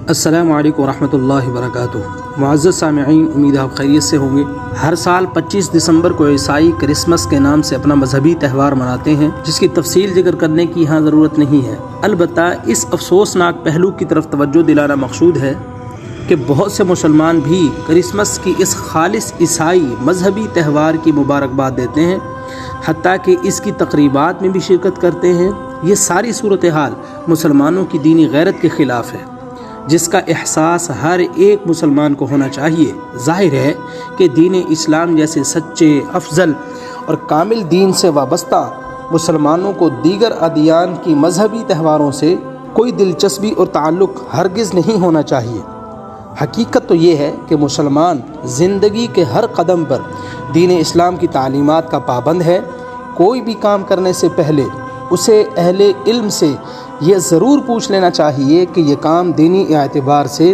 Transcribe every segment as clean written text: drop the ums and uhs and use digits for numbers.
السلام علیکم ورحمۃ اللہ وبرکاتہ۔ معزز سامعین، امید آپ خیریت سے ہوں گے۔ ہر سال 25 دسمبر کو عیسائی کرسمس کے نام سے اپنا مذہبی تہوار مناتے ہیں، جس کی تفصیل ذکر کرنے کی یہاں ضرورت نہیں ہے۔ البتہ اس افسوسناک پہلو کی طرف توجہ دلانا مقصود ہے کہ بہت سے مسلمان بھی کرسمس کی اس خالص عیسائی مذہبی تہوار کی مبارکباد دیتے ہیں، حتیٰ کہ اس کی تقریبات میں بھی شرکت کرتے ہیں۔ یہ ساری صورتحال مسلمانوں کی دینی غیرت کے خلاف ہے، جس کا احساس ہر ایک مسلمان کو ہونا چاہیے۔ ظاہر ہے کہ دین اسلام جیسے سچے، افضل اور کامل دین سے وابستہ مسلمانوں کو دیگر ادیان کی مذہبی تہواروں سے کوئی دلچسپی اور تعلق ہرگز نہیں ہونا چاہیے۔ حقیقت تو یہ ہے کہ مسلمان زندگی کے ہر قدم پر دین اسلام کی تعلیمات کا پابند ہے۔ کوئی بھی کام کرنے سے پہلے اسے اہل علم سے یہ ضرور پوچھ لینا چاہیے کہ یہ کام دینی اعتبار سے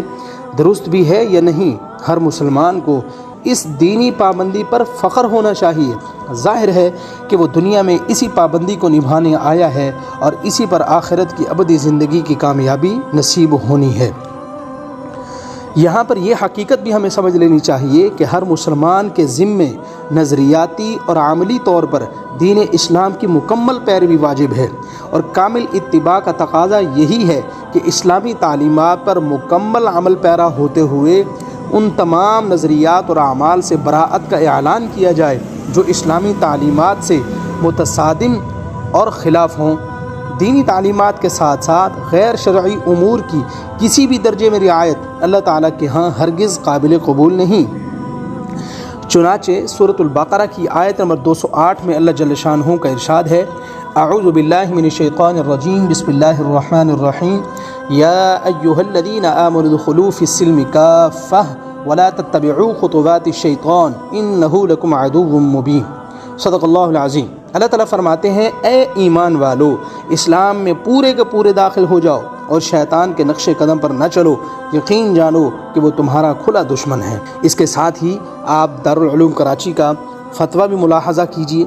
درست بھی ہے یا نہیں۔ ہر مسلمان کو اس دینی پابندی پر فخر ہونا چاہیے۔ ظاہر ہے کہ وہ دنیا میں اسی پابندی کو نبھانے آیا ہے اور اسی پر آخرت کی ابدی زندگی کی کامیابی نصیب ہونی ہے۔ یہاں پر یہ حقیقت بھی ہمیں سمجھ لینی چاہیے کہ ہر مسلمان کے ذمے نظریاتی اور عملی طور پر دین اسلام کی مکمل پیروی واجب ہے، اور کامل اتباع کا تقاضا یہی ہے کہ اسلامی تعلیمات پر مکمل عمل پیرا ہوتے ہوئے ان تمام نظریات اور اعمال سے براءت کا اعلان کیا جائے جو اسلامی تعلیمات سے متصادم اور خلاف ہوں۔ دینی تعلیمات کے ساتھ ساتھ غیر شرعی امور کی کسی بھی درجے میں رعایت اللہ تعالیٰ کے ہاں ہرگز قابل قبول نہیں۔ چنانچہ سورۃ البقرہ کی آیت نمبر 208 میں اللہ جل شانہ کا ارشاد ہے: اعوذ باللہ من الشیطان الرجیم، بسم اللہ الرحمن الرحیم، یا ایہا الذین آمنوا ادخلوا فی السلم کافہ ولا تتبعوا خطوات الشیطان انہ لکم عدو مبین۔ صدق اللہ العظیم۔ اللہ تعالیٰ فرماتے ہیں، اے ایمان والو، اسلام میں پورے کے پورے داخل ہو جاؤ اور شیطان کے نقش قدم پر نہ چلو، یقین جانو کہ وہ تمہارا کھلا دشمن ہے۔ اس کے ساتھ ہی آپ دارالعلوم کراچی کا فتویٰ بھی ملاحظہ کیجئے۔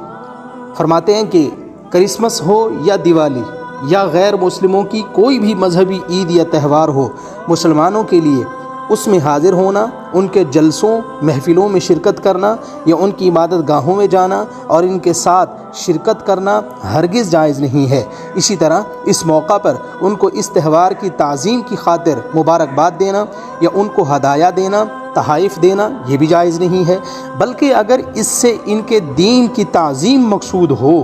فرماتے ہیں کہ کرسمس ہو یا دیوالی یا غیر مسلموں کی کوئی بھی مذہبی عید یا تہوار ہو، مسلمانوں کے لیے اس میں حاضر ہونا، ان کے جلسوں محفلوں میں شرکت کرنا یا ان کی عبادت گاہوں میں جانا اور ان کے ساتھ شرکت کرنا ہرگز جائز نہیں ہے۔ اسی طرح اس موقع پر ان کو اس تہوار کی تعظیم کی خاطر مبارکباد دینا یا ان کو ہدایہ دینا، تحائف دینا، یہ بھی جائز نہیں ہے، بلکہ اگر اس سے ان کے دین کی تعظیم مقصود ہو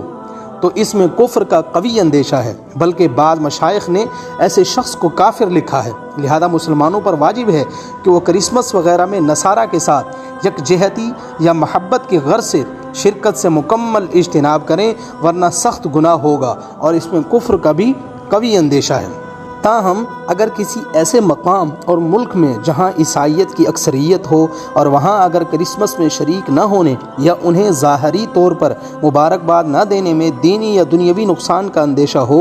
تو اس میں کفر کا قوی اندیشہ ہے، بلکہ بعض مشائخ نے ایسے شخص کو کافر لکھا ہے۔ لہذا مسلمانوں پر واجب ہے کہ وہ کرسمس وغیرہ میں نصارہ کے ساتھ یکجہتی یا محبت کی غرض سے شرکت سے مکمل اجتناب کریں، ورنہ سخت گناہ ہوگا اور اس میں کفر کا بھی قوی اندیشہ ہے۔ تاہم اگر کسی ایسے مقام اور ملک میں جہاں عیسائیت کی اکثریت ہو اور وہاں اگر کرسمس میں شریک نہ ہونے یا انہیں ظاہری طور پر مبارکباد نہ دینے میں دینی یا دنیاوی نقصان کا اندیشہ ہو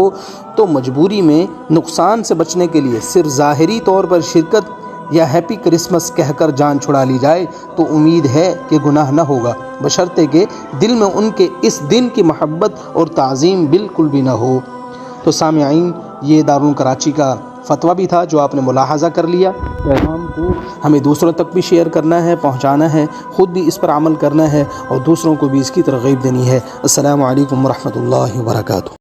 تو مجبوری میں نقصان سے بچنے کے لیے صرف ظاہری طور پر شرکت یا ہیپی کرسمس کہہ کر جان چھڑا لی جائے تو امید ہے کہ گناہ نہ ہوگا، بشرطے کہ دل میں ان کے اس دن کی محبت اور تعظیم بالکل بھی نہ ہو۔ تو سامعین، یہ دارالعلوم کراچی کا فتویٰ بھی تھا جو آپ نے ملاحظہ کر لیا۔ پیغام کو ہمیں دوسروں تک بھی شیئر کرنا ہے، پہنچانا ہے، خود بھی اس پر عمل کرنا ہے اور دوسروں کو بھی اس کی ترغیب دینی ہے۔ السلام علیکم ورحمۃ اللہ وبرکاتہ۔